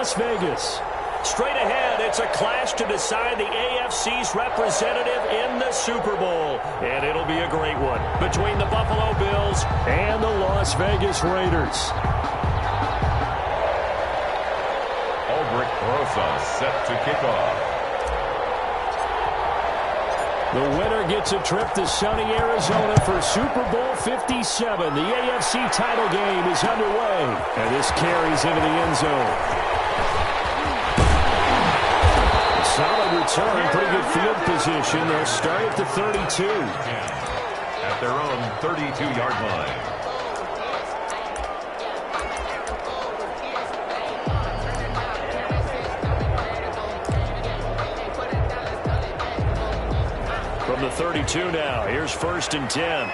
Las Vegas. Straight ahead, it's a clash to decide the AFC's representative in the Super Bowl. And it'll be a great one between the Buffalo Bills and the Las Vegas Raiders. Ulbrich Rosa set to kick off. The winner gets a trip to sunny Arizona for Super Bowl 57. The AFC title game is underway. And this carries into the end zone. Solid return, pretty good field position. They'll start at the 32. At their own 32-yard line. From the 32 now, here's 1st and 10.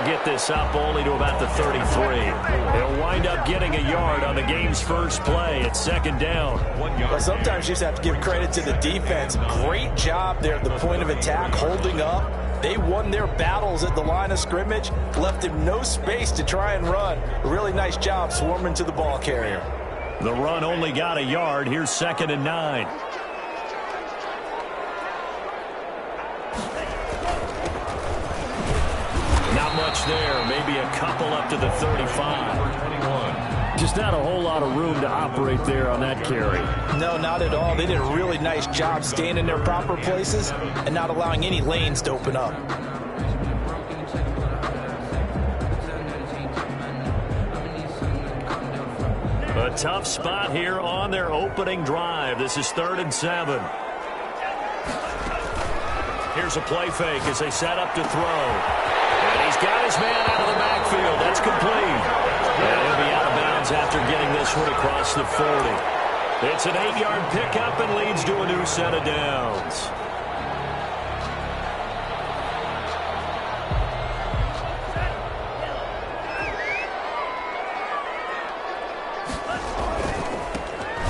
Get this up only to about the 33. He'll wind up getting a yard on the game's first play. It's 2nd down. Well, sometimes you just have to give credit to the defense. Great job there at the point of attack, holding up. They won their battles at the line of scrimmage, left him no space to try and run. Really nice job swarming to the ball carrier. The run only got a yard. Here's 2nd and 9. There, maybe a couple up to the 35. Just not a whole lot of room to operate there on that carry. No, not at all. They did a really nice job staying in their proper places and not allowing any lanes to open up. A tough spot here on their opening drive. This is 3rd and 7. Here's a play fake as they set up to throw. And he's got his man out of the backfield. That's complete. And he'll be out of bounds after getting this one across the 40. It's an 8-yard pickup and leads to a new set of downs.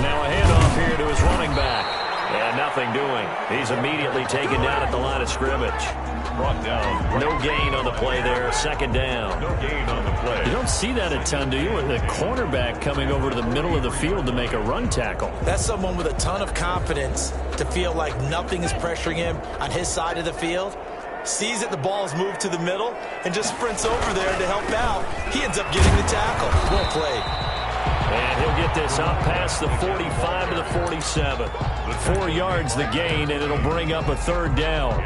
Now a handoff here to his running back. And nothing doing. He's immediately taken down at the line of scrimmage. Brought down. No gain on the play there. 2nd down. No gain on the play. You don't see that a ton, do you? With the cornerback coming over to the middle of the field to make a run tackle. That's someone with a ton of confidence to feel like nothing is pressuring him on his side of the field. Sees that the ball is moved to the middle and just sprints over there to help out. He ends up getting the tackle. Well played. And he'll get this up past the 45 to the 47. 4 yards the gain, and it'll bring up a 3rd down.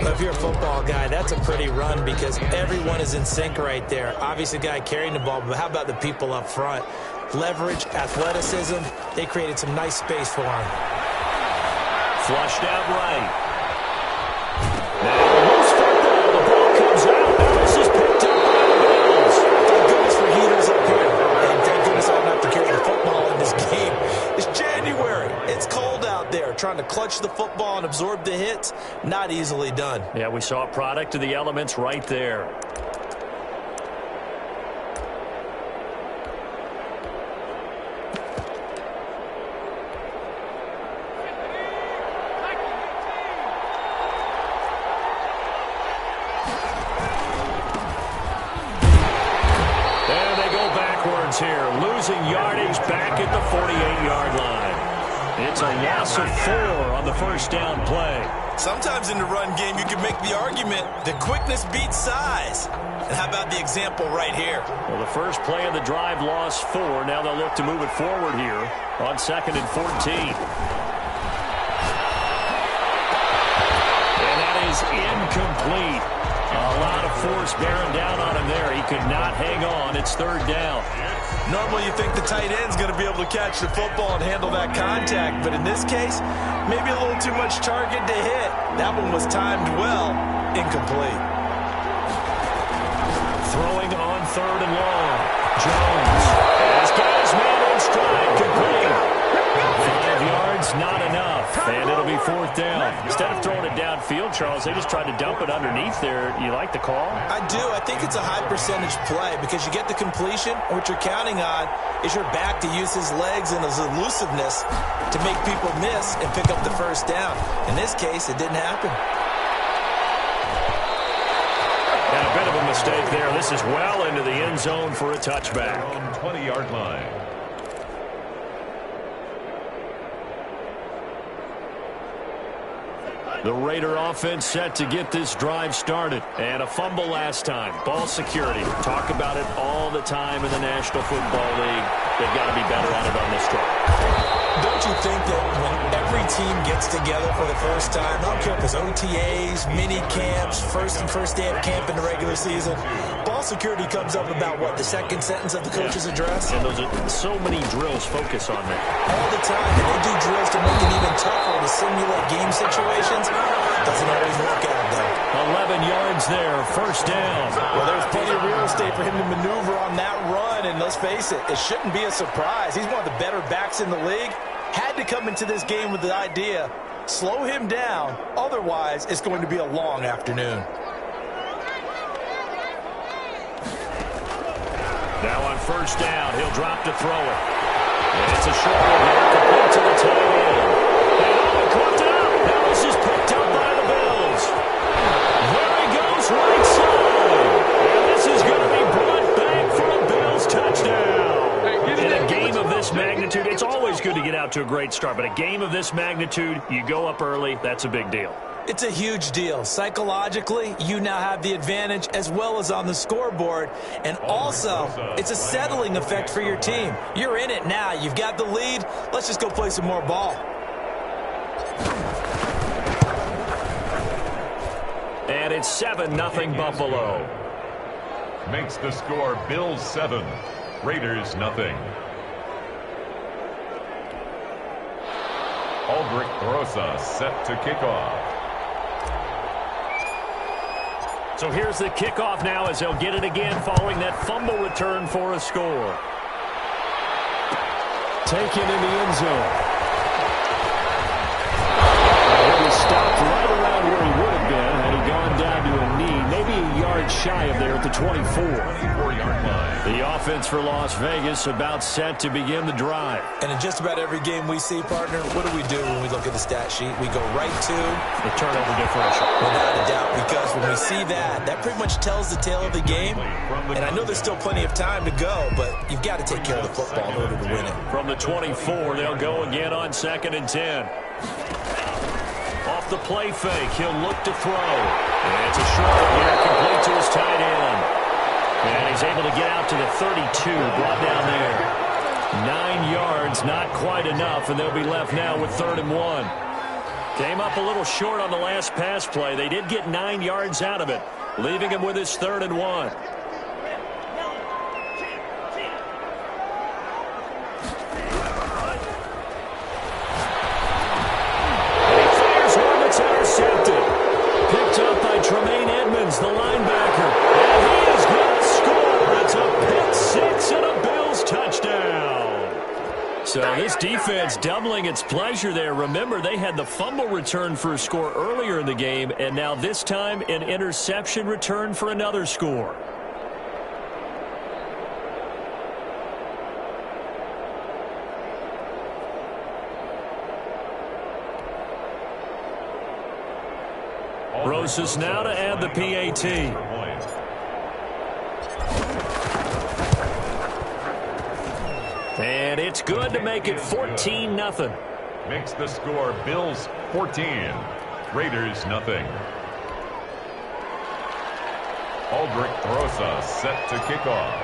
If you're a football guy, that's a pretty run because everyone is in sync right there. Obviously, the guy carrying the ball, but how about the people up front? Leverage, athleticism, they created some nice space for him. Flushed out right. Now, loose football. The ball comes out. This is picked up by the Bills. Thank goodness for heaters up here. And thank goodness I don't have to carry the football in this game. It's January. It's cold out there. Trying to clutch the football and absorb the hits, not easily done. Yeah, we saw a product of the elements right there. There they go backwards here, losing yardage back at the 48-yard line. It's a loss of 4 on the 1st down play. Sometimes in the run game, you can make the argument that quickness beats size. And how about the example right here? Well, the first play of the drive lost 4. Now they'll look to move it forward here on 2nd and 14. And that is incomplete. A lot of force bearing down on him there. He could not hang on. It's 3rd down. Normally you think the tight end's going to be able to catch the football and handle that contact, but in this case, maybe a little too much target to hit. That one was timed well, incomplete. Throwing on 3rd and long. Jones has got his man in stride, complete. 5 yards, not enough, and it'll be 4th down. Instead of throwing it downfield, Charles, they just tried to dump it underneath there. You like the call? I do. I think it's a high percentage play because you get the completion. What you're counting on is your back to use his legs and his elusiveness to make people miss and pick up the 1st down. In this case, it didn't happen. And a bit of a mistake there. This is well into the end zone for a touchback. On 20-yard line. The Raider offense set to get this drive started. And a fumble last time. Ball security. Talk about it all the time in the National Football League. They've got to be better at it on this drive. Don't you think that when every team gets together for the first time, I don't care if it's OTAs, mini camps, first day of camp in the regular season, ball security comes up about, what, the second sentence of the coach's address? And those are so many drills focus on that. All the time. And they do drills to make it even tougher to simulate game situations. Doesn't always work out, though. 11 yards there, first down. Well, there's plenty of real estate for him to maneuver on that run, and let's face it, it shouldn't be a surprise. He's one of the better backs in the league. Had to come into this game with the idea, slow him down, otherwise it's going to be a long afternoon. Now on first down, he'll drop to throw it. And it's a short one here, complete to the tight end. And caught out. Now this is picked up by the Bills. There he goes, right side. And this is going to be brought back for a Bills touchdown. In a game of this magnitude, it's always good to get out to a great start, but a game of this magnitude, you go up early, that's a big deal. It's a huge deal. Psychologically, you now have the advantage as well as on the scoreboard. And also, it's a settling effect for your team. You're in it now. You've got the lead. Let's just go play some more ball. And it's 7-0 Buffalo. Makes the score Bills 7, Raiders nothing. Albrecht Rosa set to kick off. So here's the kickoff now as they'll get it again following that fumble return for a score. Taken in the end zone. He was stopped right around where he would have been had he gone down to a knee, maybe a yard shy of there at the 24. 24-yard line. The offense for Las Vegas about set to begin the drive. And in just about every game we see, partner, what do we do when we look at the stat sheet? We go right to the turnover differential. Without a doubt, because when we see that, that pretty much tells the tale of the game. And I know there's still plenty of time to go, but you've got to take care of the football in order to win it. From the 24, they'll go again on 2nd and 10. Off the play fake, he'll look to throw. And it's a short here, complete to his tight end. And he's able to get out to the 32, brought down there. 9 yards, not quite enough, and they'll be left now with 3rd and 1. Came up a little short on the last pass play. They did get 9 yards out of it, leaving him with his 3rd and 1. Intercepted. Picked up by Tremaine Edmonds, the linebacker. And he is going to score. It's a pick six and a Bills touchdown. So this defense doubling its pleasure there. Remember, they had the fumble return for a score earlier in the game, and now this time an interception return for another score. Rosas now to add the PAT. And it's good to make it 14-0. Makes the score Bills 14, Raiders nothing. Albrecht Rosa set to kick off.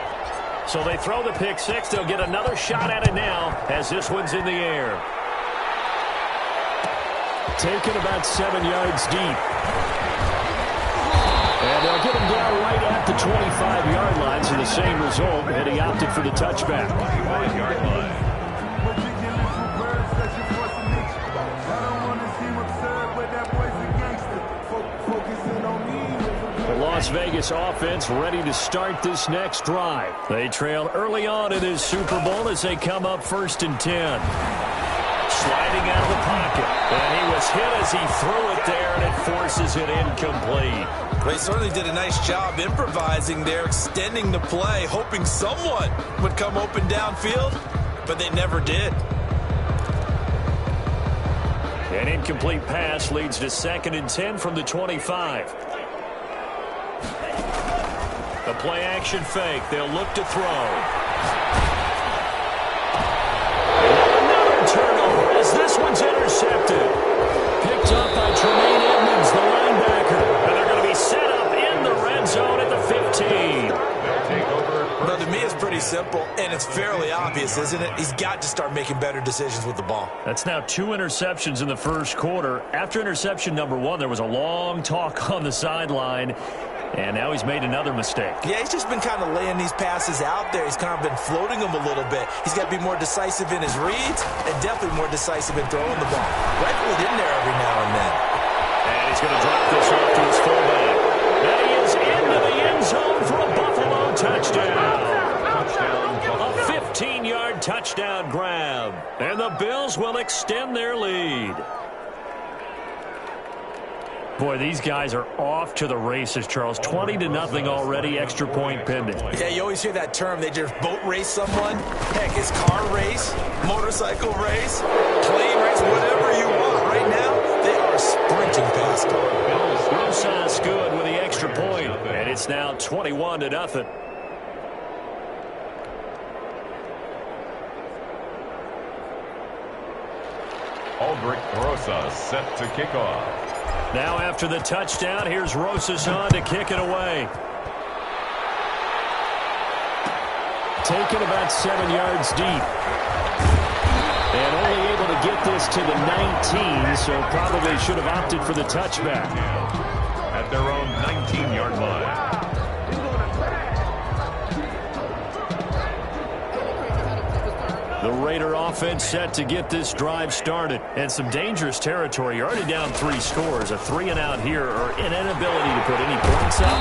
So they throw the pick six. They'll get another shot at it now as this one's in the air. Taken about 7 yards deep. And they'll get him down right at the 25-yard line, so the same result, and he opted for the touchback. 25-yard line. The Las Vegas offense ready to start this next drive. They trail early on in this Super Bowl as they come up 1st and 10. Sliding out of the pocket. And he was hit as he threw it there, and it forces it incomplete. They certainly did a nice job improvising there, extending the play, hoping someone would come open downfield, but they never did. An incomplete pass leads to 2nd and 10 from the 25. The play action fake. They'll look to throw. Another turnover as this one's intercepted. Picked up by Tremaine Edmonds, the linebacker. And they're going to be set up in the red zone at the 15. Well, to me, it's pretty simple, and it's fairly obvious, isn't it? He's got to start making better decisions with the ball. That's now 2 interceptions in the first quarter. After interception number 1, there was a long talk on the sideline, and now he's made another mistake. Yeah, he's just been kind of laying these passes out there. He's kind of been floating them a little bit. He's got to be more decisive in his reads and definitely more decisive in throwing the ball. Rifle it in there every now and then. And he's going to drop this off to his fullback. And he is into the end zone for a Buffalo touchdown. A 15-yard touchdown grab. And the Bills will extend their lead. Boy, these guys are off to the races, Charles. 20-0 already, extra point pending. Yeah, you always hear that term. They just boat race someone. Heck, it's car race, motorcycle race, plane race, whatever you want. Right now, they are sprinting past them. Rosas good with the extra point, and it's now 21-0. Aldrich Rosas set to kick off. Now after the touchdown, here's Rosas on to kick it away. Taken about 7 yards deep. And only able to get this to the 19, so probably should have opted for the touchback. At their own 19-yard line. The Raider offense set to get this drive started. And some dangerous territory. You're already down 3 scores. A 3-and-out here or an inability to put any points up.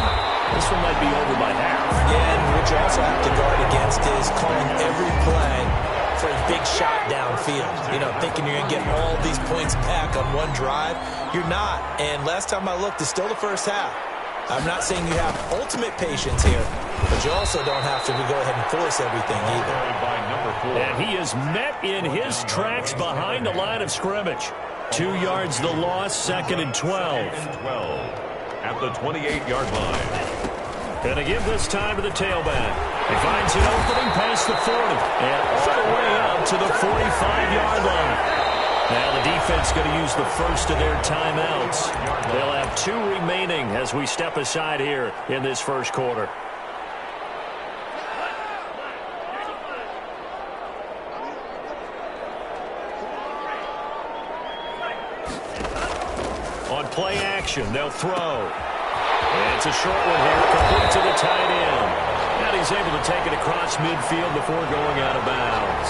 This one might be over by half. Yeah, and what you also have to guard against is calling every play for a big shot downfield. You know, thinking you're going to get all these points back on one drive. You're not. And last time I looked, it's still the first half. I'm not saying you have ultimate patience here, but you also don't have to go ahead and force everything either. And he is met in his tracks behind the line of scrimmage. 2 yards the loss, 2nd and 12. At the 28-yard line. Going to give this time to the tailback. He finds an opening past the 40 and all the way up to the 45-yard line. Now the defense going to use the first of their timeouts. They'll have 2 remaining as we step aside here in this first quarter. On play action, they'll throw. And it's a short one here, complete to the tight end. And he's able to take it across midfield before going out of bounds.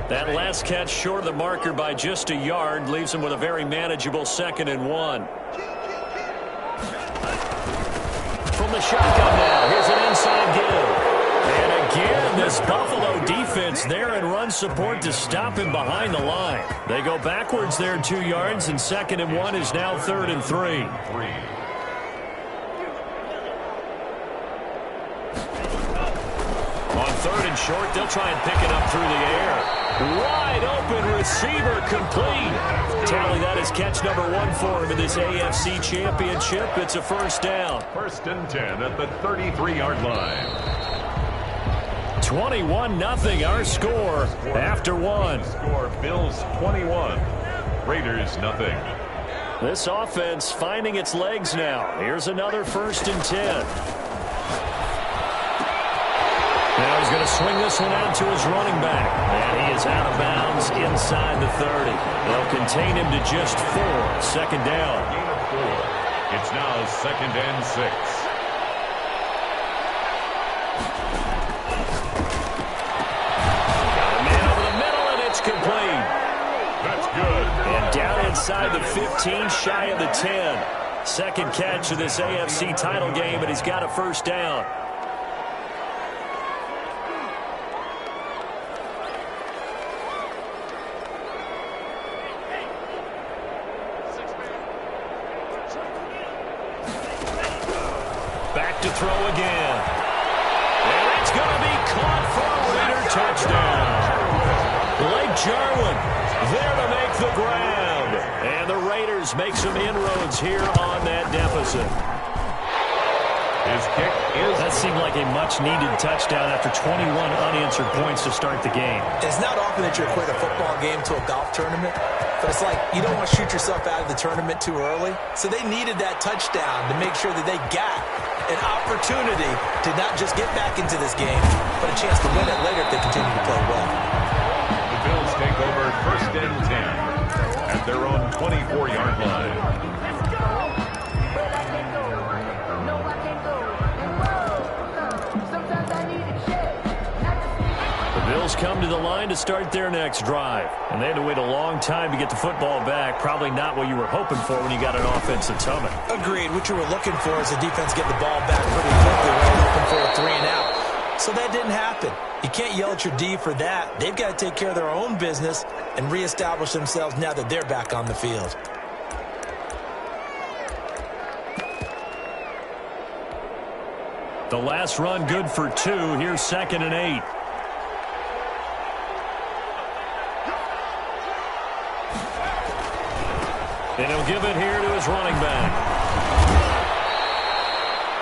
That last catch short of the marker by just a yard leaves him with a very manageable 2nd and 1. From the shotgun now, here's an inside give. And again, this Buffalo defense there in run support to stop him behind the line. They go backwards there 2 yards, and 2nd and 1 is now 3rd and 3. On 3rd and short, they'll try and pick it up through the air. Wide open receiver complete. Tally, that is catch number 1 for him in this AFC Championship. It's a first down. 1st and 10 at the 33-yard line. 21-0 our score after 1. Score Bills 21. Raiders nothing. This offense finding its legs now. Here's another 1st and 10. Now he's going to swing this one out to his running back. And he is out of bounds inside the 30. They'll contain him to just 4. 2nd down. Gain of 4. It's now 2nd and 6. Got a man over the middle, and it's complete. That's good. And down inside the 15, shy of the 10. 2nd catch of this AFC title game, and he's got a first down. to throw again. And it's going to be caught for a Raider touchdown. Blake Jarwin there to make the grab. And the Raiders make some inroads here on that deficit. His kick is... That seemed like a much-needed touchdown after 21 unanswered points to start the game. It's not often that you equate a football game to a golf tournament, but it's like you don't want to shoot yourself out of the tournament too early. So they needed that touchdown to make sure that they got an opportunity to not just get back into this game, but a chance to win it later if they continue to play well. The Bills take over 1st and 10 at their own 24-yard line. Bills come to the line to start their next drive. And they had to wait a long time to get the football back. Probably not what you were hoping for when you got an offense that's humming. Agreed. What you were looking for is the defense get the ball back pretty quickly. We were looking for a 3 and out. So that didn't happen. You can't yell at your D for that. They've got to take care of their own business and reestablish themselves now that they're back on the field. The last run good for 2. Here's 2nd and 8. And he'll give it here to his running back.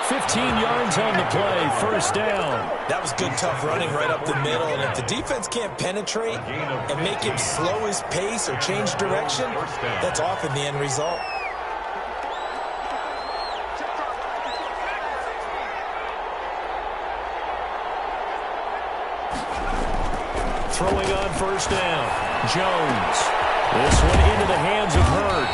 15 yards on the play, 1st down. That was good, tough running right up the middle. And if the defense can't penetrate and make him slow his pace or change direction, that's often the end result. Throwing on 1st down, Jones. This one into the hands of Hurd.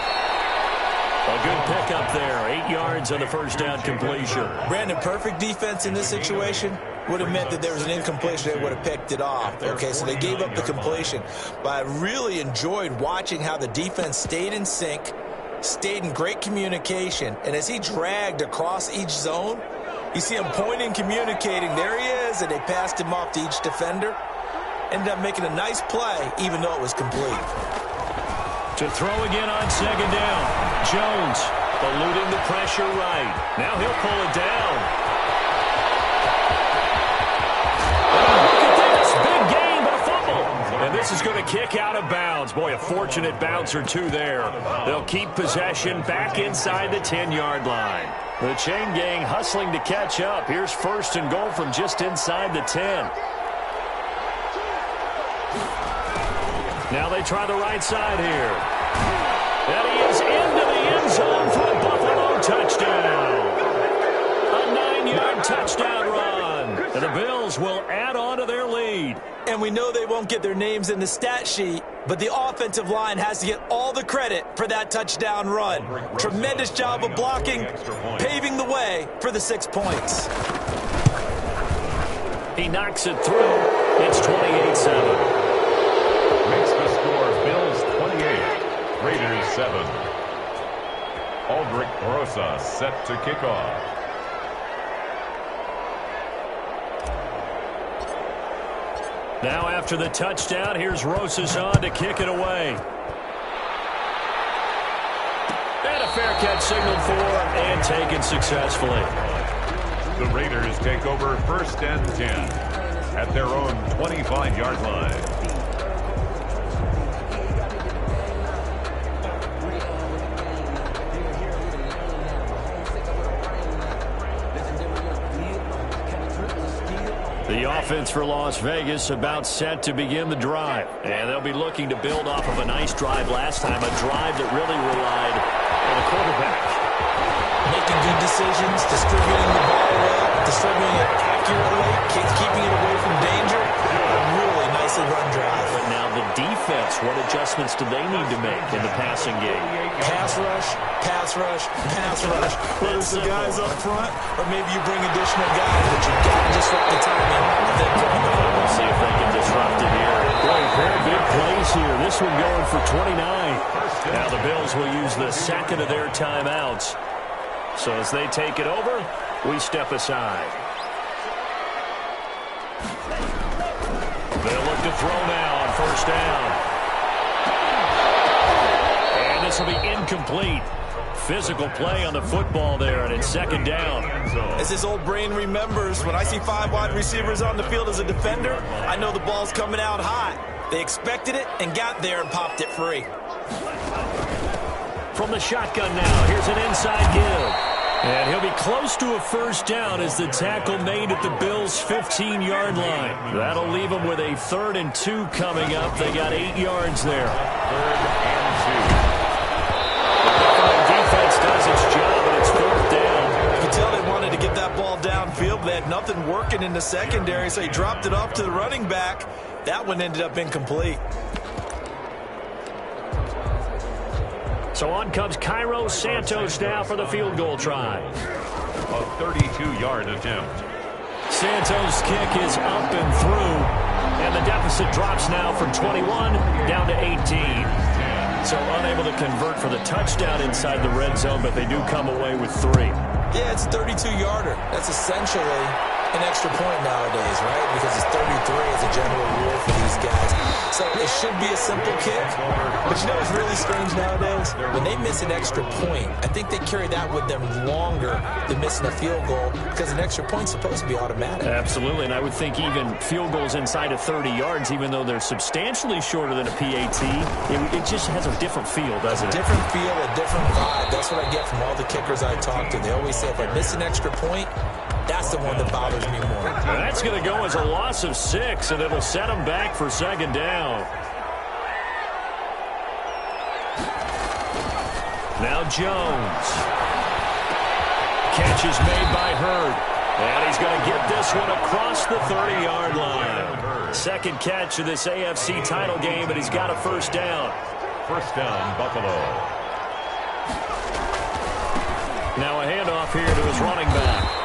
A good pickup there. 8 yards on the 1st down completion. Brandon, perfect defense in this situation would have meant that there was an incompletion. They would have picked it off. Okay, so they gave up the completion. But I really enjoyed watching how the defense stayed in sync, stayed in great communication. And as he dragged across each zone, you see him pointing, communicating. There he is, and they passed him off to each defender. Ended up making a nice play, even though it was complete. To throw again on 2nd down. Jones eluding the pressure right. Now he'll pull it down. Oh, look at this. Big gain, but a fumble. And this is going to kick out of bounds. Boy, a fortunate bounce or two there. They'll keep possession back inside the 10-yard line. The chain gang hustling to catch up. Here's 1st and goal from just inside the 10. Now they try the right side here. And he is into the end zone for a Buffalo touchdown. A 9-yard touchdown run. And the Bills will add on to their lead. And we know they won't get their names in the stat sheet, but the offensive line has to get all the credit for that touchdown run. Tremendous job of blocking, paving the way for the 6 points. He knocks it through. It's 28-7. Makes the score Bills 28, Raiders 7. Aldrich Rosa set to kick off. Now after the touchdown, here's Rosas on to kick it away. And a fair catch signaled for and taken successfully. The Raiders take over 1st and 10 at their own 25-yard line. The offense for Las Vegas about set to begin the drive. And they'll be looking to build off of a nice drive last time, a drive that really relied on the quarterback. Making good decisions, distributing the ball well, distributing it accurately, keeping it away from danger. A really nicely run drive. But now the defense, what adjustments do they need to make in the passing game? Pass rush, pass rush, pass rush. Whether it's the guys up front or maybe you bring additional guys, but you've got to disrupt the timing of them getting the ball. Let's see if they can disrupt it here. Boy, very big plays here. This one going for 29. Now the Bills will use the 2nd of their timeouts. So as they take it over, we step aside. They'll look to throw now on 1st down. And this will be incomplete. physical play on the football there, and it's second down. As his old brain remembers, when I see 5 wide receivers on the field as a defender, I know the ball's coming out hot. They expected it and got there and popped it free. From the shotgun now, here's an inside give. And he'll be close to a first down as the tackle made at the Bills' 15-yard line. That'll leave them with a 3rd and 2 coming up. They got 8 yards there. 3rd and 2. The defense does its job, and it's 4th down. You can tell they wanted to get that ball downfield. They had nothing working in the secondary, so he dropped it off to the running back. That one ended up incomplete. So on comes Cairo Santos now for the field goal try. A 32-yard attempt. Santos' kick is up and through, and the deficit drops now from 21 down to 18. So unable to convert for the touchdown inside the red zone, but they do come away with 3. Yeah, it's a 32-yarder. That's essentially an extra point nowadays, right? Because it's 33 as a general rule for these guys. So it should be a simple kick. But you know what's really strange nowadays? When they miss an extra point, I think they carry that with them longer than missing a field goal because an extra point's supposed to be automatic. Absolutely, and I would think even field goals inside of 30 yards, even though they're substantially shorter than a PAT, it just has a different feel, doesn't it? A different feel, a different vibe. That's what I get from all the kickers I talk to. They always say if I miss an extra point, that's the one that bothers me more. That's going to go as a loss of 6, and it'll set them back for second down. Now Jones. Catch is made by Hurd. And he's going to get this one across the 30-yard line. Second catch of this AFC title game, and he's got a first down. First down, Buffalo. Now a handoff here to his running back.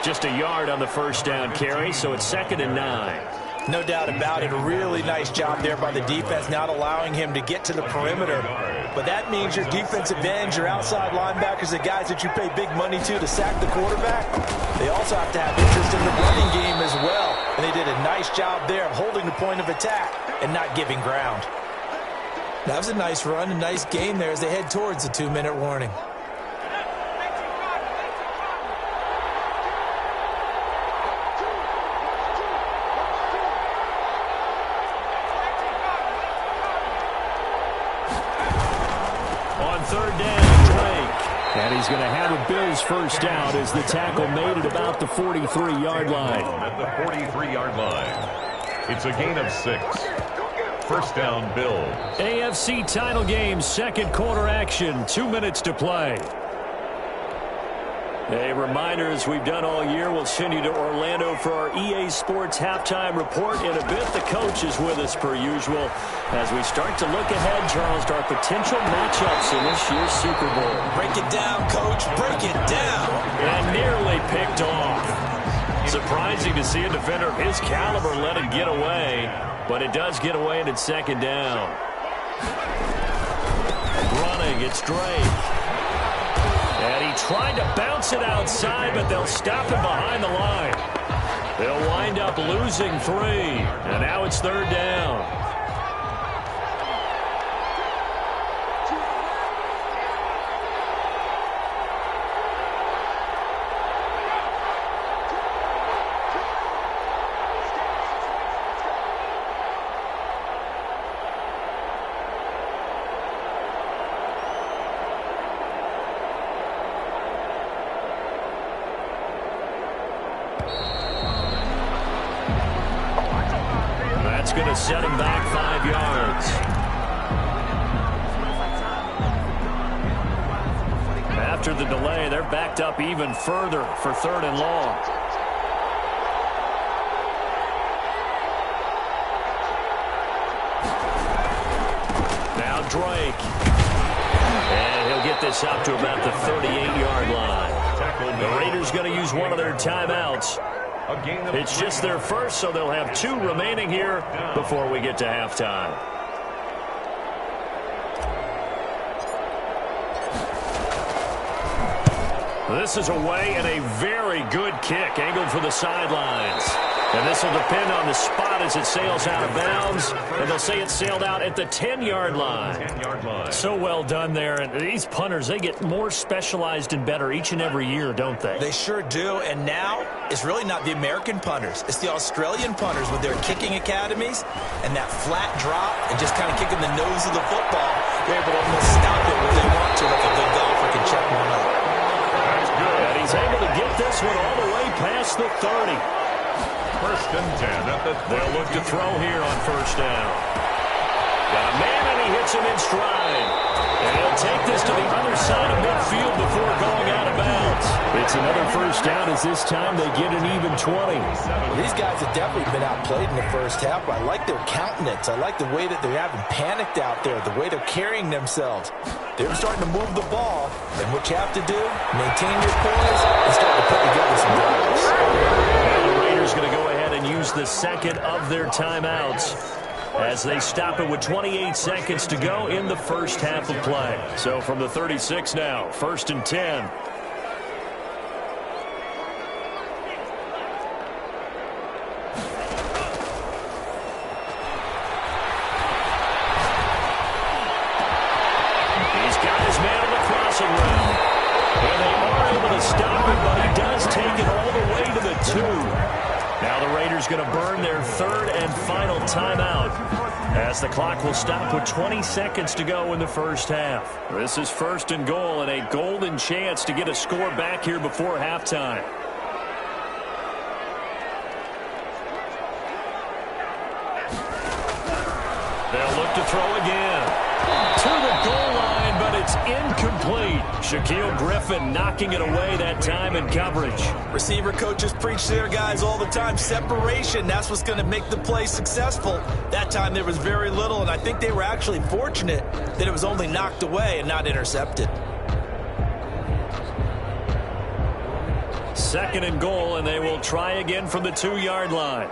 Just a yard on the first down carry, so it's 2nd and 9. No doubt about it. A really nice job there by the defense, not allowing him to get to the perimeter. But that means your defensive ends, your outside linebackers, the guys that you pay big money to sack the quarterback, they also have to have interest in the running game as well. And they did a nice job there of holding the point of attack and not giving ground. That was a nice run, a nice game there as they head towards the 2-minute warning. Third down, Drake. And he's going to have a Bills first down as the tackle made at about the 43-yard line. At the 43-yard line. It's a gain of 6. First down, Bills. AFC title game, second quarter action. 2 minutes to play. A reminder, as we've done all year, we'll send you to Orlando for our EA Sports halftime report. In a bit, the coach is with us per usual as we start to look ahead, Charles, to our potential matchups in this year's Super Bowl. Break it down, Coach. Break it down. And nearly picked off. Surprising to see a defender of his caliber let it get away, but it does get away and it's second down. Running, it's Drake. And he tried to bounce it outside, but they'll stop him behind the line. They'll wind up losing 3, and now it's third down. That's going to set him back 5 yards. After the delay, they're backed up even further for 3rd and long. Now Drake. And he'll get this out to about the 38-yard line. The Raiders going to use one of their timeouts. It's just their first, so they'll have 2 remaining here before we get to halftime. This is away and a very good kick angled for the sidelines. And this will depend on the spot as it sails out of bounds. And they'll say it sailed out at the 10-yard line. So well done there. And these punters, they get more specialized and better each and every year, don't they? They sure do. And now it's really not the American punters. It's the Australian punters with their kicking academies and that flat drop and just kind of kicking the nose of the football. They're able to almost stop it when they want to, like a good golfer can check one up. And he's able to get this one all the way past the 30. First and 10 at the 30. They'll look to throw here on first down. Got a man, and he hits him in stride. And he'll take this to the other side of midfield before going out of bounds. It's another first down as this time they get an even 20. These guys have definitely been outplayed in the first half. I like their countenance. I like the way that they haven't panicked out there, the way they're carrying themselves. They're starting to move the ball, and what you have to do, maintain your poise and start to put together some drives. And the Raiders going to go ahead and use the second of their timeouts as they stop it with 28 seconds to go in the first half of play. So from the 36 now, first and 10. He's got his man on the crossing route. And they are able to stop him, but he does take it all the way to the 2. Now the Raiders going to burn their third and final timeout as the clock will stop with 20 seconds to go in the first half. This is first and goal and a golden chance to get a score back here before halftime. They'll look to throw again. To the goal line, but it's incomplete. Shaquille Griffin knocking it away that time in coverage. Receiver coaches preach to their guys all the time. Separation, that's what's going to make the play successful. That time there was very little, and I think they were actually fortunate that it was only knocked away and not intercepted. Second and goal, and they will try again from the 2-yard line.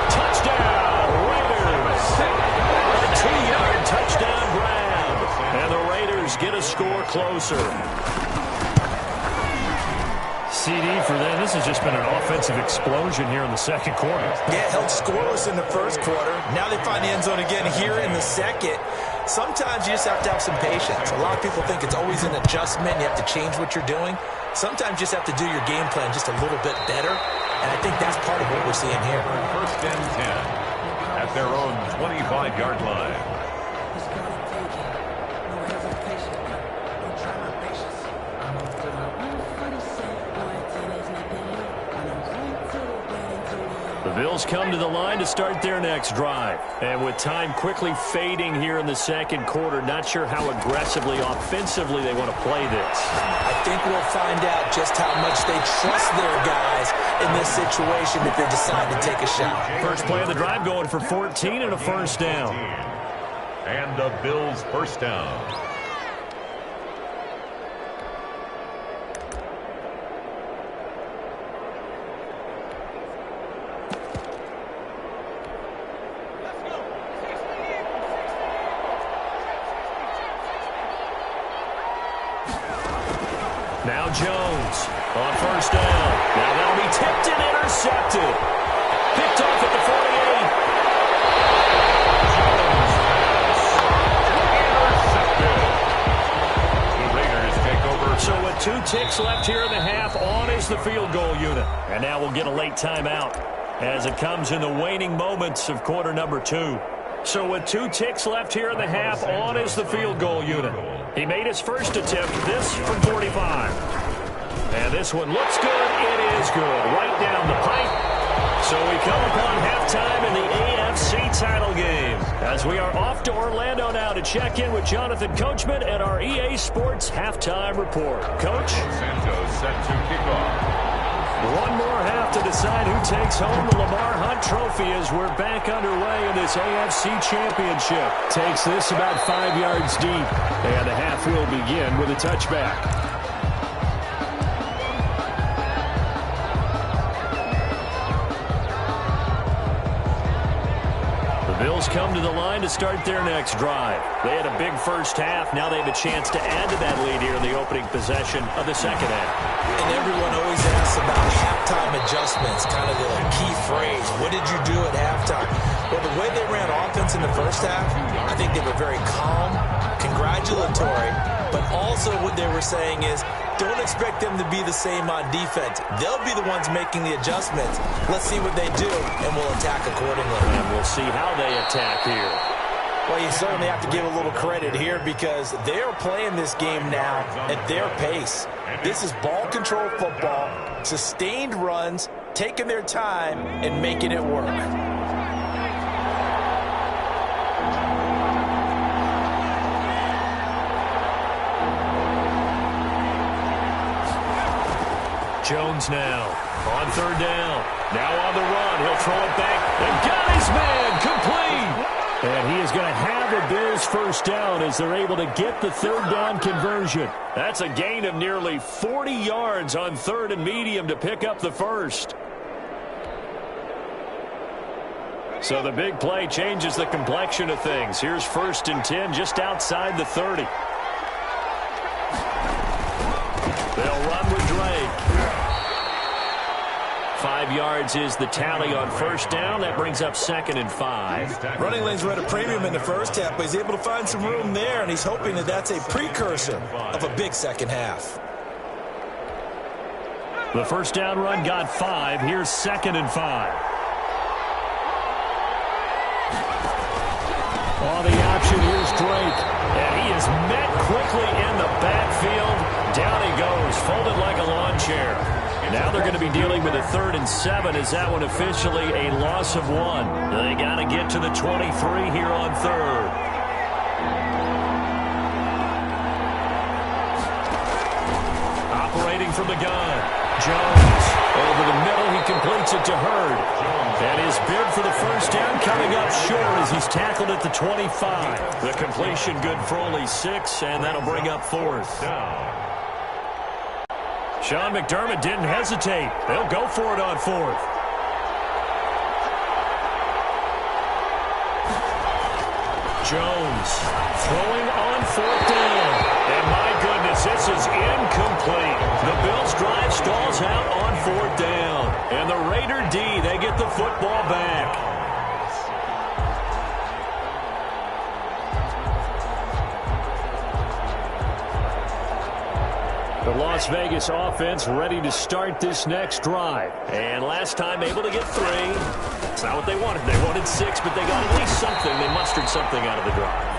Touchdown, Raiders. A 2-yard touchdown grab. And the Raiders get a score closer. CD for them. This has just been an offensive explosion here in the second quarter. Yeah, held scoreless in the first quarter. Now they find the end zone again here in the second. Sometimes you just have to have some patience. A lot of people think it's always an adjustment. You have to change what you're doing. Sometimes you just have to do your game plan just a little bit better. And I think that's part of what we're seeing here. First and 10 at their own 25-yard line. The Bills come to the line to start their next drive. And with time quickly fading here in the second quarter, not sure how aggressively, offensively they want to play this. I think we'll find out just how much they trust their guys in this situation if they decide to take a shot. First play of the drive going for 14 and a first down. And the Bills' first down. Now Jones on first down. Now that'll be tipped and intercepted. Picked off at the 48. The Raiders take over. So with 2 ticks left here in the half, on is the field goal unit. And now we'll get a late timeout as it comes in the waning moments of quarter number 2. So with 2 ticks left here in the half, on is the field goal unit. He made his first attempt, this from 45. And this one looks good. It is good. Right down the pipe. So we come upon halftime in the AFC title game. As we are off to Orlando now to check in with Jonathan Coachman at our EA Sports Halftime Report. Coach? Santos set to kick off. One more half to decide who takes home the Lamar Hunt Trophy as we're back underway in this AFC Championship. Takes this about 5 yards deep, and the half will begin with a touchback. Bills come to the line to start their next drive. They had a big first half. Now they have a chance to add to that lead here in the opening possession of the second half. And everyone always asks about halftime adjustments, kind of the key phrase. What did you do at halftime? Well, the way they ran offense in the first half, I think they were very calm, congratulatory, but also what they were saying is, don't expect them to be the same on defense. They'll be the ones making the adjustments. Let's see what they do, and we'll attack accordingly. And we'll see how they attack here. Well, you certainly have to give a little credit here because they are playing this game now at their pace. This is ball control football, sustained runs, taking their time, and making it work. Jones now on third down. Now on the run. He'll throw it back and got his man complete. And he is going to have the Bills first down as they're able to get the third down conversion. That's a gain of nearly 40 yards on third and medium to pick up the first. So the big play changes the complexion of things. Here's 1st and 10 just outside the 30. They'll run with Drake. 5 yards is the tally on first down. That brings up 2nd and 5. Running lanes were at a premium in the first half, but he's able to find some room there, and he's hoping that that's a precursor of a big second half. The first down run got 5. Here's 2nd and 5. On the option, here's Drake. And he is met quickly in the backfield. Down he goes, folded like a lawn chair. Now they're going to be dealing with a 3rd and 7. Is that one officially a loss of 1? They got to get to the 23 here on 3rd. Operating from the gun. Jones over the middle. He completes it to Hurd. And his bid for the first down coming up short as he's tackled at the 25. The completion good for only 6, and that'll bring up 4th. Sean McDermott didn't hesitate. They'll go for it on 4th. Jones throwing on 4th down. And my goodness, this is incomplete. The Bills drive stalls out on 4th down. And the Raider D, they get the football back. The Las Vegas offense ready to start this next drive. And last time able to get 3. It's not what they wanted. They wanted 6, but they got at least something. They mustered something out of the drive.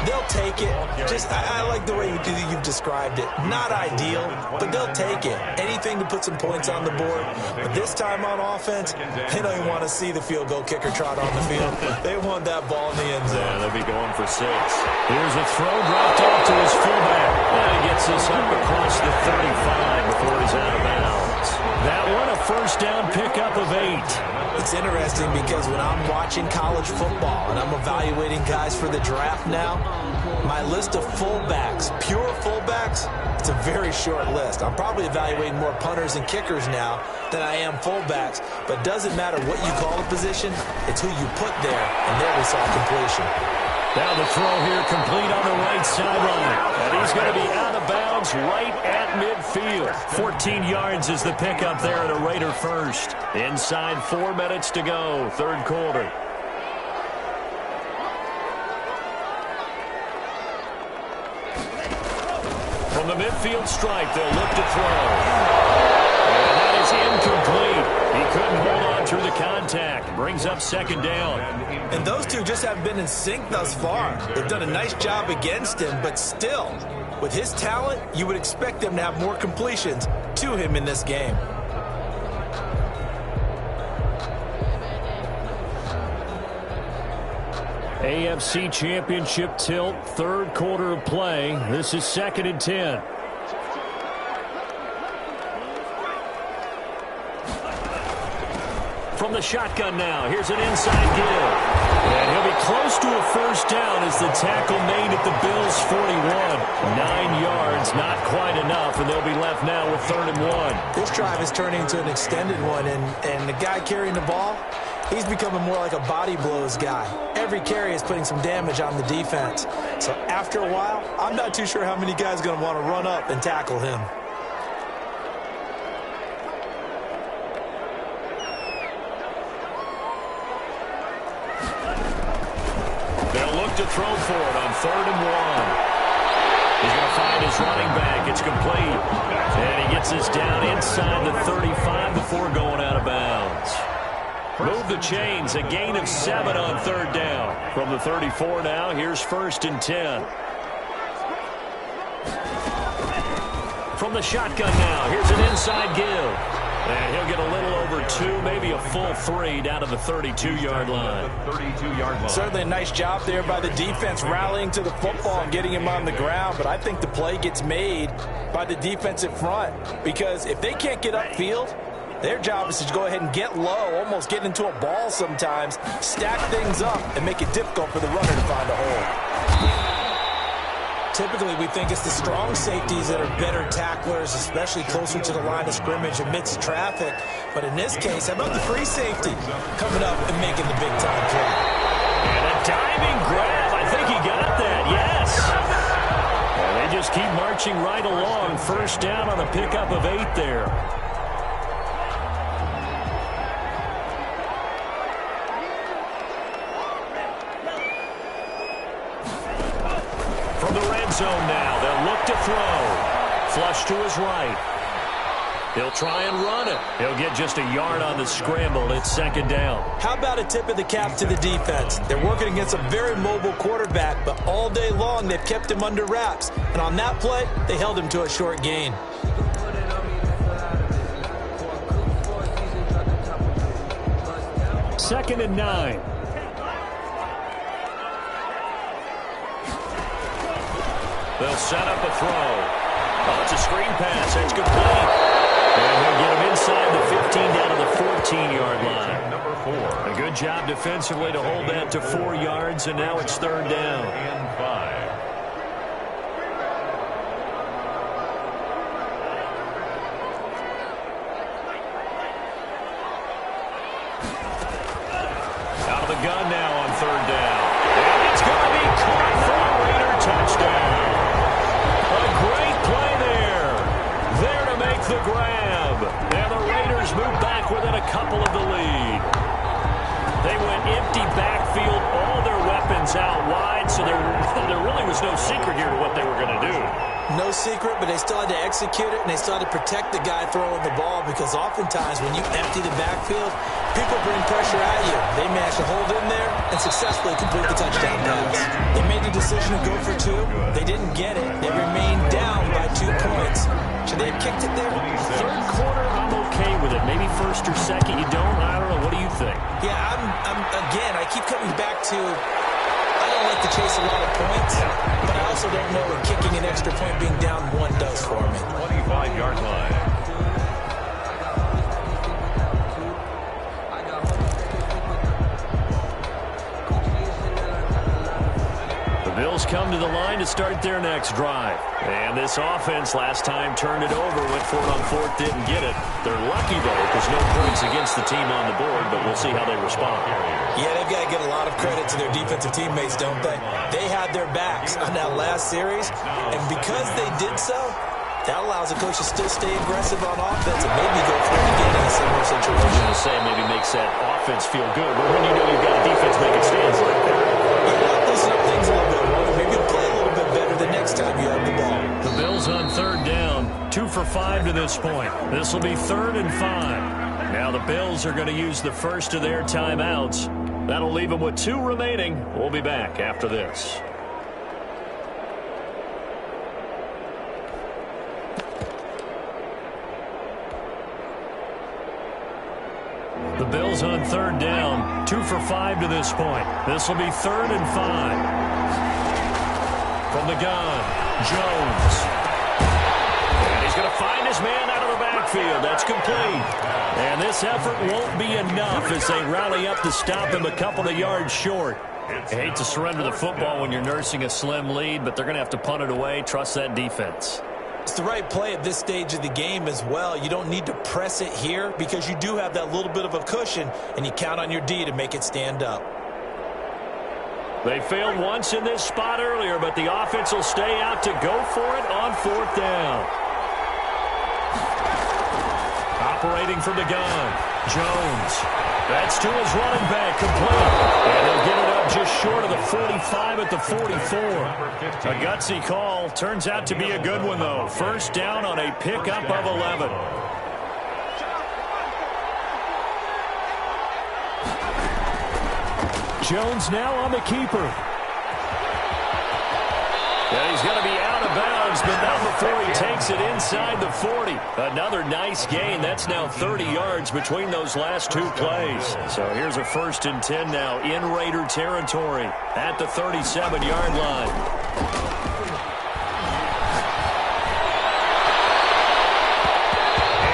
They'll take it. I like the way you've described it. Not ideal, but they'll take it. Anything to put some points on the board. But this time on offense, they don't even want to see the field goal kicker trot on the field. They want that ball in the end zone. Yeah, they'll be going for 6. Here's a throw dropped off to his fullback. And he gets this up across the 35 before he's out of bounds. That one a first down pickup of 8. It's interesting because when I'm watching college football and I'm evaluating guys for the draft now, my list of fullbacks, pure fullbacks, it's a very short list. I'm probably evaluating more punters and kickers now than I am fullbacks, but it doesn't matter what you call a position, it's who you put there, and there we saw completion. Now the throw here complete on the right sideline. And he's going to be out of bounds right at midfield. 14 yards is the pickup there at a Raider first. Inside 4 minutes to go, 3rd quarter. From the midfield stripe, they'll look to throw. And that is incomplete. He couldn't hold on through the contact. Brings up 2nd down. And those two just haven't been in sync thus far. They've done a nice job against him, but still, with his talent, you would expect them to have more completions to him in this game. AFC Championship tilt, 3rd quarter of play. This is 2nd and 10. From the shotgun now, here's an inside give. And he'll be close to a first down as the tackle made at the Bills' 41. 9 yards, not quite enough, and they'll be left now with 3rd and 1. This drive is turning into an extended one, and the guy carrying the ball, He's becoming more like a body blows guy. Every carry is putting some damage on the defense. So after a while, I'm not too sure how many guys are going to want to run up and tackle him. They'll look to throw for it on 3rd and 1. He's going to find his running back. It's complete. And he gets this down inside the 35 before going out of bounds. Move the chains. A gain of 7 on 3rd down. From the 34 now, here's 1st and 10. From the shotgun now, here's an inside give. And he'll get a little over 2, maybe a full 3 down to the 32-yard line. Certainly a nice job there by the defense rallying to the football and getting him on the ground. But I think the play gets made by the defensive front, because if they can't get upfield, their job is to go ahead and get low, almost get into a ball sometimes, stack things up, and make it difficult for the runner to find a hole. Typically, we think it's the strong safeties that are better tacklers, especially closer to the line of scrimmage amidst traffic. But in this case, how about the free safety coming up and making the big-time play? And a diving grab. I think he got that, yes. And they just keep marching right along. 1st down on a pickup of 8 there. From the red zone now, they'll look to throw. Flush to his right. He'll try and run it. He'll get just a yard on the scramble. It's 2nd down. How about a tip of the cap to the defense? They're working against a very mobile quarterback, but all day long they've kept him under wraps. And on that play, they held him to a short gain. Second and 9. They'll set up a throw. Oh, it's a screen pass. That's complete. And he'll get him inside the 15 down to the 14-yard line. Number 4. A good job defensively to hold that to 4 yards, and now it's 3rd down. And 5. Out of the gun now on 3rd down. And it's going to be caught for a Raider touchdown. A great play there. There to make the grab. And the Raiders move back within a couple of the lead. They went empty backfield, all their weapons out wide, so there really was no secret here to what they were going to do. No secret, but they still had to execute it, and they still had to protect the guy throwing the ball, because oftentimes when you empty the backfield, people bring pressure at you. They managed to hold in there and successfully complete the touchdown pass. They made the decision to go for 2. They didn't get it. They remained down by 2 points. Should they have kicked it there? 3rd quarter, I'm okay with it. Maybe 1st or 2nd, you don't. I don't know. What do you think? Yeah, again, I keep coming back to, I don't like to chase a lot of points, but I also don't know what kicking an extra point being down 1 does for me. 25-yard line. Bills come to the line to start their next drive. And this offense last time turned it over, went for it on 4th, didn't get it. They're lucky, though, because no points against the team on the board, but we'll see how they respond. Yeah, they've got to give a lot of credit to their defensive teammates, don't they? They had their backs on that last series, and because they did so, that allows the coach to still stay aggressive on offense and maybe go for it again in a similar situation. I was going to say maybe makes that offense feel good, but when you know you've got a defense making stands like that. Yeah, loosen up things a little bit more. Maybe play a little bit better the next time you have the ball. The Bills on 3rd down, 2 for 5 to this point. This will be 3rd and 5. Now the Bills are going to use the first of their timeouts. That'll leave them with 2 remaining. We'll be back after this. The Bills on 3rd down, 2 for 5 to this point. This will be 3rd and 5. From the gun, Jones. And he's going to find his man out of the backfield. That's complete. And this effort won't be enough as they rally up to stop him a couple of yards short. I hate to surrender the football when you're nursing a slim lead, but they're going to have to punt it away. Trust that defense. It's the right play at this stage of the game as well. You don't need to press it here because you do have that little bit of a cushion, and you count on your D to make it stand up. They failed once in this spot earlier, but the offense will stay out to go for it on 4th down. Operating from the gun, Jones. That's to his running back, complete. And they'll get it up just short of the 45 at the 44. A gutsy call. Turns out to be a good one, though. 1st down on a pickup of 11. Jones now on the keeper. And he's going to be out of bounds, but not before he takes it inside the 40. Another nice gain. That's now 30 yards between those last 2 plays. So here's a 1st and 10 now in Raider territory at the 37-yard line.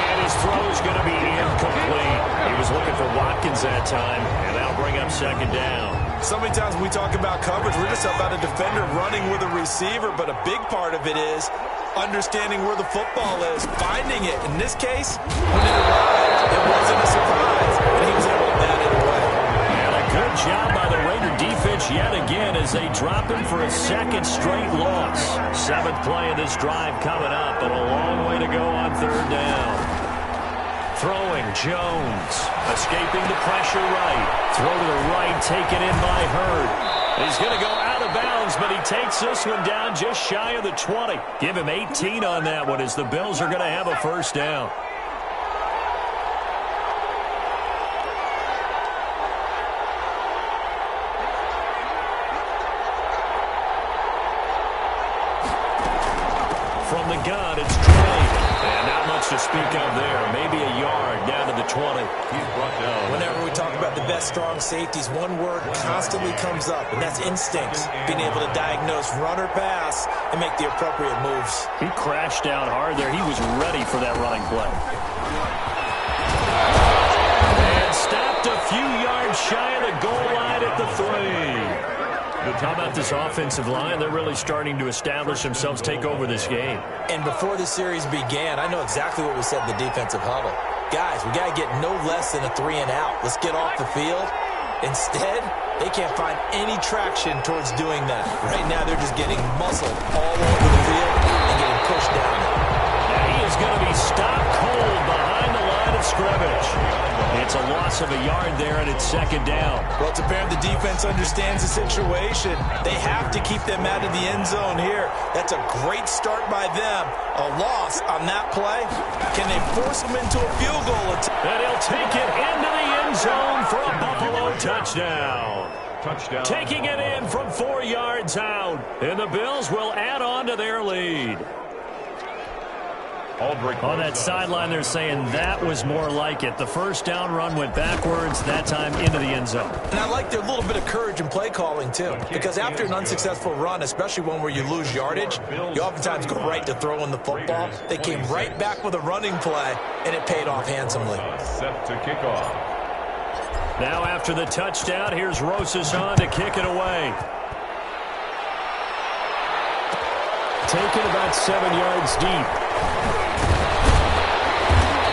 And his throw is going to be incomplete. He was looking for Watkins that time, and that'll bring up 2nd down. So many times when we talk about coverage, we're just about a defender running with a receiver, but a big part of it is understanding where the football is, finding it. In this case, when it arrived, it wasn't a surprise, and he was able to bat it away. And a good job by the Raider defense yet again as they drop him for a 2nd straight loss. 7th play of this drive coming up, but a long way to go on 3rd down. Throwing, Jones, escaping the pressure right. Throw to the right, taken in by Hurd. He's going to go out of bounds, but he takes this one down just shy of the 20. Give him 18 on that one as the Bills are going to have a 1st down. From the gun, it's Trey. And not much to speak of there. Maybe a yard down to the 20. He's brought down. Whenever we talk about the best strong safeties, one word constantly comes up, and that's instinct. Being able to diagnose run or pass and make the appropriate moves. He crashed down hard there. He was ready for that running play. And stopped a few yards shy of the goal line at the 3. How about this offensive line? They're really starting to establish themselves, take over this game. And before the series began, I know exactly what we said in the defensive huddle. Guys, we got to get no less than a 3 and out. Let's get off the field. Instead, they can't find any traction towards doing that. Right now, they're just getting muscled all over the field and getting pushed down. And he is going to be stopped cold behind the line of scrimmage. It's a loss of a yard there, and it's 2nd down. Well, it's apparent the defense understands the situation. They have to keep them out of the end zone here. That's a great start by them. A loss on that play. Can they force them into a field goal attempt? And he'll take it into the end zone for a Buffalo touchdown. Touchdown. Taking it in from 4 yards out. And the Bills will add on to their lead. On that sideline, they're saying that was more like it. The 1st down run went backwards, that time into the end zone. And I like their little bit of courage in play calling, too. Because after an unsuccessful run, especially one where you lose yardage, you oftentimes go right to throwing the football. They came right back with a running play, and it paid off handsomely. Set to kick off. Now after the touchdown, here's Rosas on to kick it away. Taken about 7 yards deep.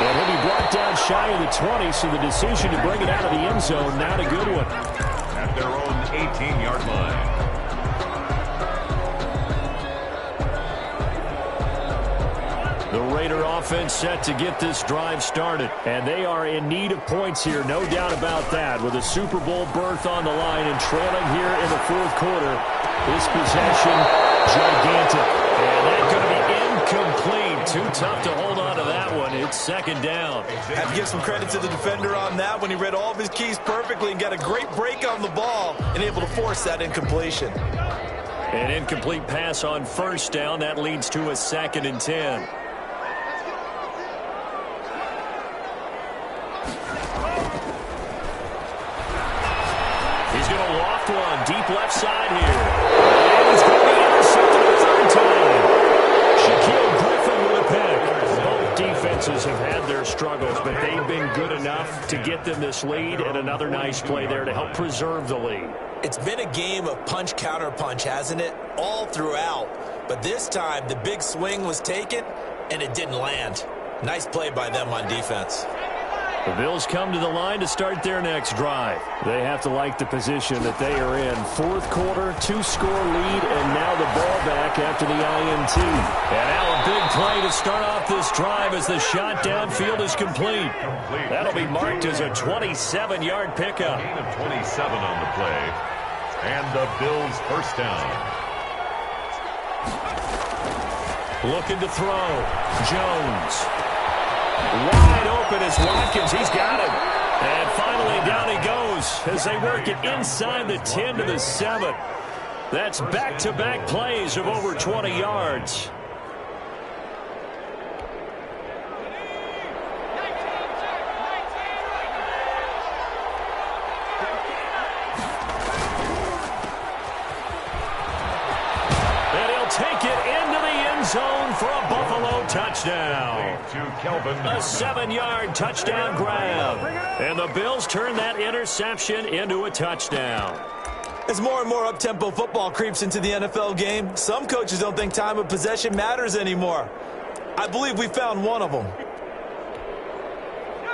And he'll be brought down shy of the 20, so the decision to bring it out of the end zone, not a good one. At their own 18-yard line. The Raider offense set to get this drive started. And they are in need of points here, no doubt about that. With a Super Bowl berth on the line and trailing here in the 4th quarter. This possession, gigantic. And that's going to be incomplete. Too tough to hold on to that one. It's 2nd down. Have to give some credit to the defender on that when he read all of his keys perfectly and got a great break on the ball and able to force that incompletion. An incomplete pass on 1st down. That leads to a 2nd and 10. He's going to loft one deep left side here. And he's going to be intercepted a 3rd time. Shaquille Griffin with a pick. Both defenses have had their struggles, but they've been good enough to get them this lead, and another nice play there to help preserve the lead. It's been a game of punch-counter-punch, hasn't it? All throughout. But this time, the big swing was taken, and it didn't land. Nice play by them on defense. The Bills come to the line to start their next drive. They have to like the position that they are in. Fourth quarter, 2-score lead, and now the ball back after the INT. And now a big play to start off this drive as the shot downfield is complete. That'll be marked as a 27-yard pickup. Gain of 27 on the play. And the Bills first down. Looking to throw. Jones. Wide open is Watkins. He's got him. And finally down he goes as they work it inside the 10 to the 7. That's back-to-back plays of over 20 yards. Take it into the end zone for a Buffalo touchdown. A 7-yard touchdown grab. And the Bills turn that interception into a touchdown. As more and more up-tempo football creeps into the NFL game, some coaches don't think time of possession matters anymore. I believe we found one of them.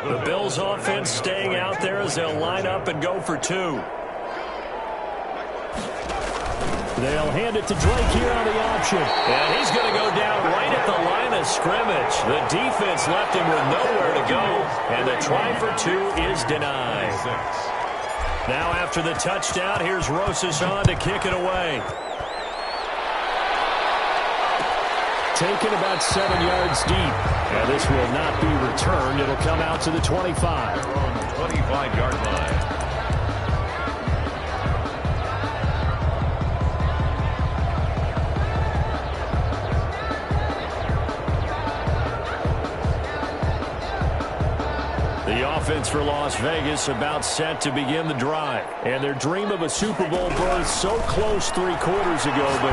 The Bills offense staying out there as they'll line up and go for 2. They'll hand it to Drake here on the option. And he's going to go down right at the line of scrimmage. The defense left him with nowhere to go. And the try for 2 is denied. Now after the touchdown, here's Rosas on to kick it away. Taken about 7 yards deep. And this will not be returned. It'll come out to the 25. On the 25-yard line. Offense for Las Vegas about set to begin the drive. And their dream of a Super Bowl berth so close 3 quarters ago, but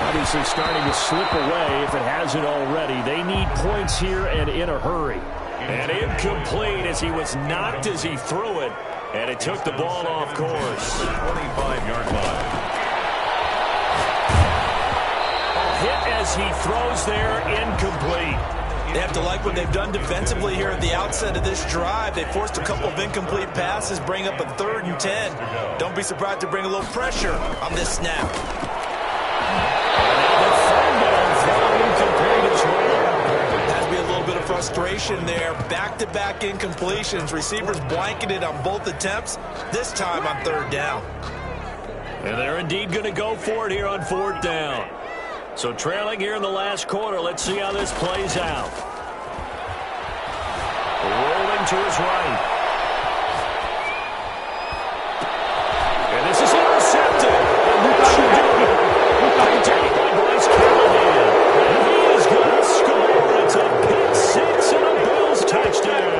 obviously starting to slip away if it hasn't already. They need points here and in a hurry. And incomplete as he was knocked as he threw it. And it took the ball off course. 25-yard line. A hit as he throws there, incomplete. They have to like what they've done defensively here at the outset of this drive. They forced a couple of incomplete passes, bring up a 3rd and 10. Don't be surprised to bring a little pressure on this snap. Has to be a little bit of frustration there. Back-to-back incompletions. Receivers blanketed on both attempts, this time on 3rd down. And they're indeed going to go for it here on 4th down. So trailing here in the last quarter, let's see how this plays out. Rolling to his right. And this is intercepted. And what you doing? Taken by Bryce Callahan. And he is going to score. It's a pick 6 and a Bills touchdown.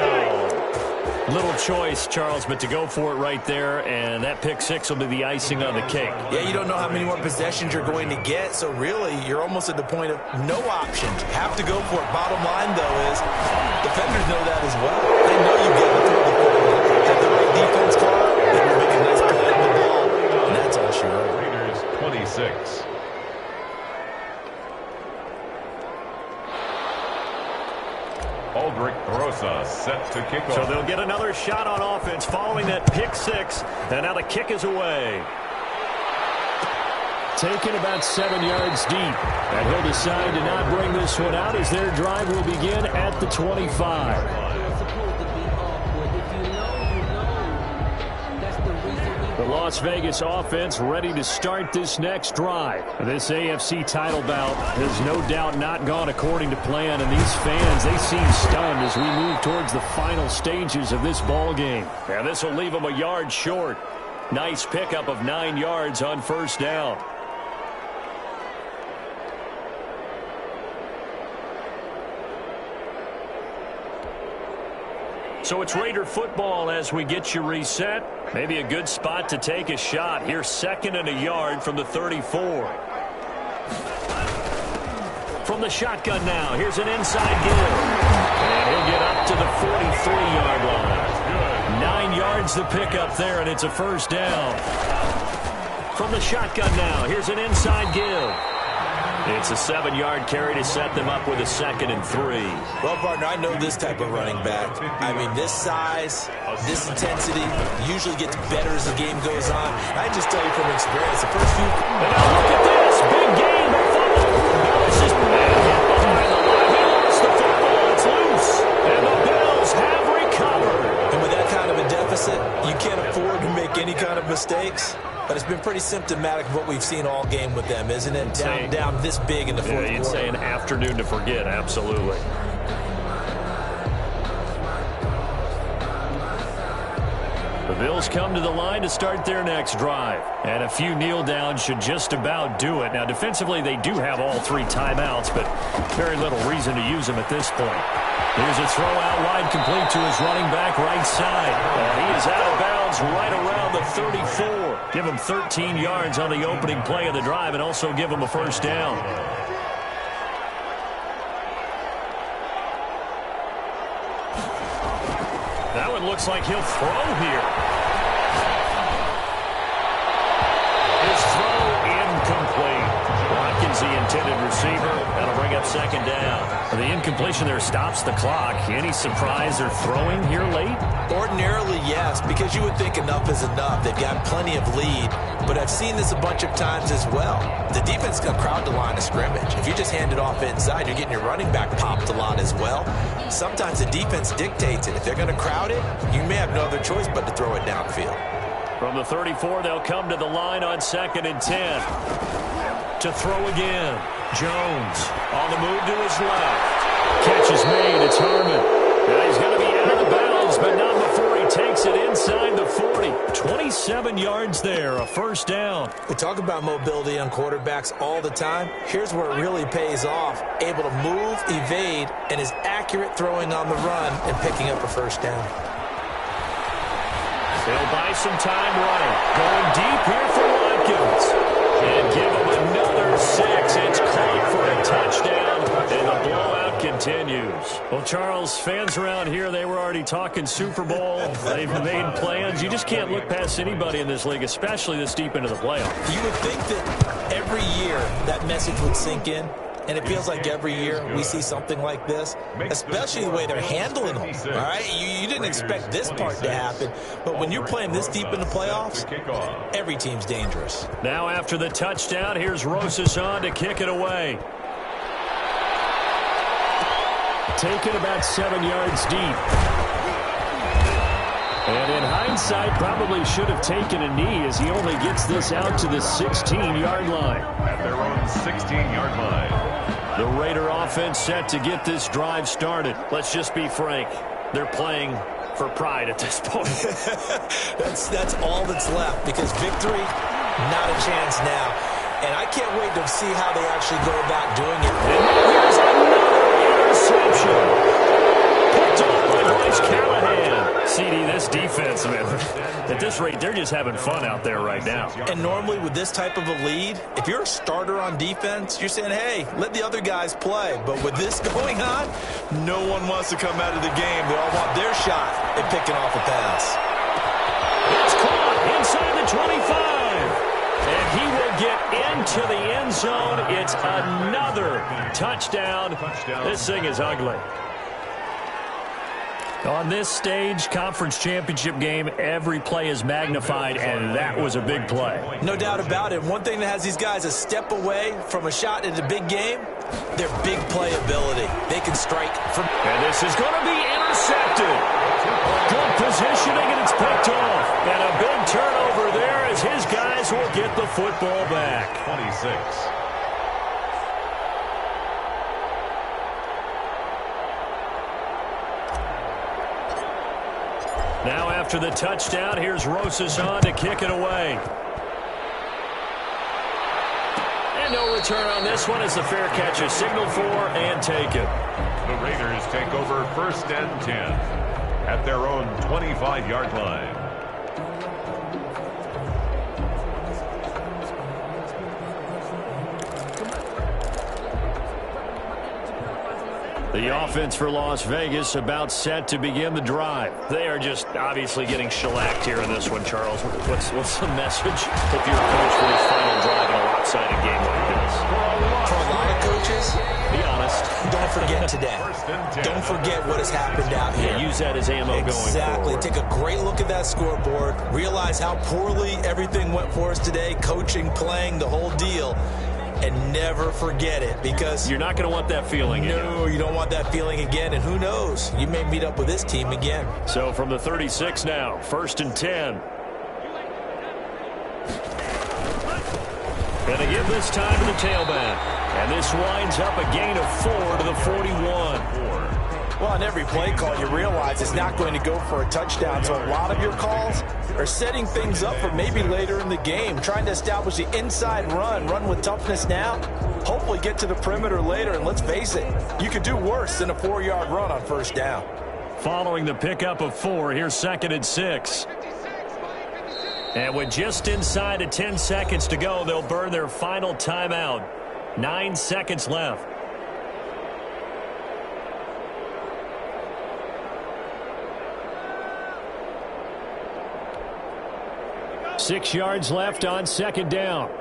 Little choice, Charles, but to go for it right there, and that pick 6 will be the icing on the cake. Yeah, you don't know how many more possessions you're going to get, so really you're almost at the point of no options. Have to go for it. Bottom line, though, is defenders know that as well. They know you get to throw the football. Have the right defense call, they will make a nice play on the ball, and that's all she wrote. Raiders 26. Aldrich Rosa set to kick off. So they'll get another shot on offense following that pick 6, and now the kick is away. Taken about 7 yards deep, and he'll decide to not bring this one out as their drive will begin at the 25. The Las Vegas offense ready to start this next drive. This AFC title bout has no doubt not gone according to plan, and these fans, they seem stunned as we move towards the final stages of this ball game. And this will leave them a yard short. Nice pickup of 9 yards on 1st down. So it's Raider football as we get you reset. Maybe a good spot to take a shot. Here's 2nd and a yard from the 34. From the shotgun now, here's an inside give. And he'll get up to the 43-yard line. 9 yards to pick up there, and it's a 1st down. From the shotgun now, here's an inside give. It's a 7-yard carry to set them up with a 2nd and 3. Well, partner, I know this type of running back. I mean, this size, this intensity usually gets better as the game goes on. I just tell you from experience, the first few... And now look at this. Big game. It's just behind the line. He lost the football. It's loose. And the Bills have recovered. And with that kind of a deficit, you can't afford to make any kind of mistakes. But it's been pretty symptomatic of what we've seen all game with them, isn't it? Down this big in the fourth quarter. You'd say an afternoon to forget, absolutely. The Bills come to the line to start their next drive. And a few kneel downs should just about do it. Now, defensively, they do have all 3 timeouts, but very little reason to use them at this point. Here's a throw out wide, complete to his running back right side. And he is out of bounds right around the 34. Give him 13 yards on the opening play of the drive and also give him a first down. That one looks like he'll throw here. His throw incomplete. Watkins, the intended receiver. That'll bring up 2nd down. The incompletion there stops the clock. Any surprise they're throwing here late? Ordinarily, yes, because you would think enough is enough. They've got plenty of lead, but I've seen this a bunch of times as well. The defense is going to crowd the line of scrimmage. If you just hand it off inside, you're getting your running back popped a lot as well. Sometimes the defense dictates it. If they're going to crowd it, you may have no other choice but to throw it downfield. From the 34, they'll come to the line on 2nd and 10. To throw again. Jones on the move to his left. Catch is made. It's Harmon. Now he's going to be out of the bounds, but not before he takes it inside the 40. 27 yards there, a first down. We talk about mobility on quarterbacks all the time. Here's where it really pays off. Able to move, evade, and is accurate throwing on the run and picking up a first down. They'll buy some time running. Going deep here for Watkins. And give him another 6. It's caught for a touchdown, and the blowout continues. Well, Charles, fans around here, they were already talking Super Bowl. They've made plans. You just can't look past anybody in this league, especially this deep into the playoffs. You would think that every year that message would sink in. And it feels like every year we see something like this, especially the way they're handling them. All right, you didn't expect this part to happen, but when you're playing this deep in the playoffs, every team's dangerous. Now after the touchdown, here's Rosas on to kick it away. Taken about 7 yards deep. And in hindsight, probably should have taken a knee as he only gets this out to the 16-yard line. At their own 16-yard line. The Raider offense set to get this drive started. Let's just be frank. They're playing for pride at this point. that's all that's left, because victory, not a chance now. And I can't wait to see how they actually go about doing it. And here's another interception. Picked off by Bryce Callahan. CD, this defense, man, at this rate, they're just having fun out there right now. And normally with this type of a lead, if you're a starter on defense, you're saying, hey, let the other guys play. But with this going on, no one wants to come out of the game. They all want their shot at picking off a pass. It's caught inside the 25. And he will get into the end zone. It's another touchdown. This thing is ugly. On this stage, conference championship game, every play is magnified, and that was a big play. No doubt about it. One thing that has these guys a step away from a shot at a big game, their big play ability. They can strike from... And this is going to be intercepted. Good positioning, and it's picked off. And a big turnover there as his guys will get the football back. 26. Now after the touchdown, here's Rosas on to kick it away. And no return on this one as the fair catch is signaled for and taken. The Raiders take over 1st and 10 at their own 25-yard line. The offense for Las Vegas about set to begin the drive. They are just obviously getting shellacked here in this one, Charles. What's the message if you're a coach for this final drive in a lopsided game like this? For a lot and 10. Don't forget what has happened out here. Yeah, use that as ammo going forward. Exactly. Take a great look at that scoreboard. Realize how poorly everything went for us today. Coaching, playing, the whole deal. And never forget it, because you're not going to want that feeling again. No, you don't want that feeling again. And who knows? You may meet up with this team again. So from the 36 now, 1st and 10. And they give this time to the tailback. And this winds up a gain of 4 to the 41. Well, on every play call, you realize it's not going to go for a touchdown. So a lot of your calls are setting things up for maybe later in the game, trying to establish the inside run with toughness now, hopefully get to the perimeter later. And let's face it, you could do worse than a 4-yard run on 1st down. Following the pickup of 4, here's 2nd and 6. And with just inside of 10 seconds to go, they'll burn their final timeout. 9 seconds left. Six yards left on 2nd down.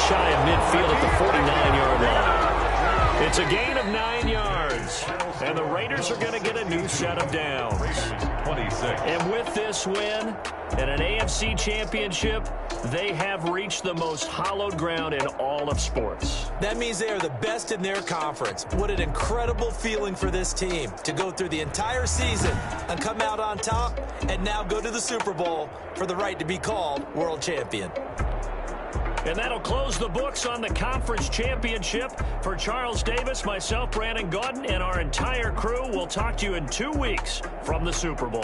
Shy of midfield at the 49-yard line. It's a gain of 9 yards. And the Raiders are going to get a new set of downs. 26. And with this win and an AFC championship, they have reached the most hallowed ground in all of sports. That means they are the best in their conference. What an incredible feeling for this team to go through the entire season and come out on top and now go to the Super Bowl for the right to be called world champion. And that'll close the books on the conference championship. For Charles Davis, myself, Brandon Gaudin, and our entire crew, we'll talk to you in 2 weeks from the Super Bowl.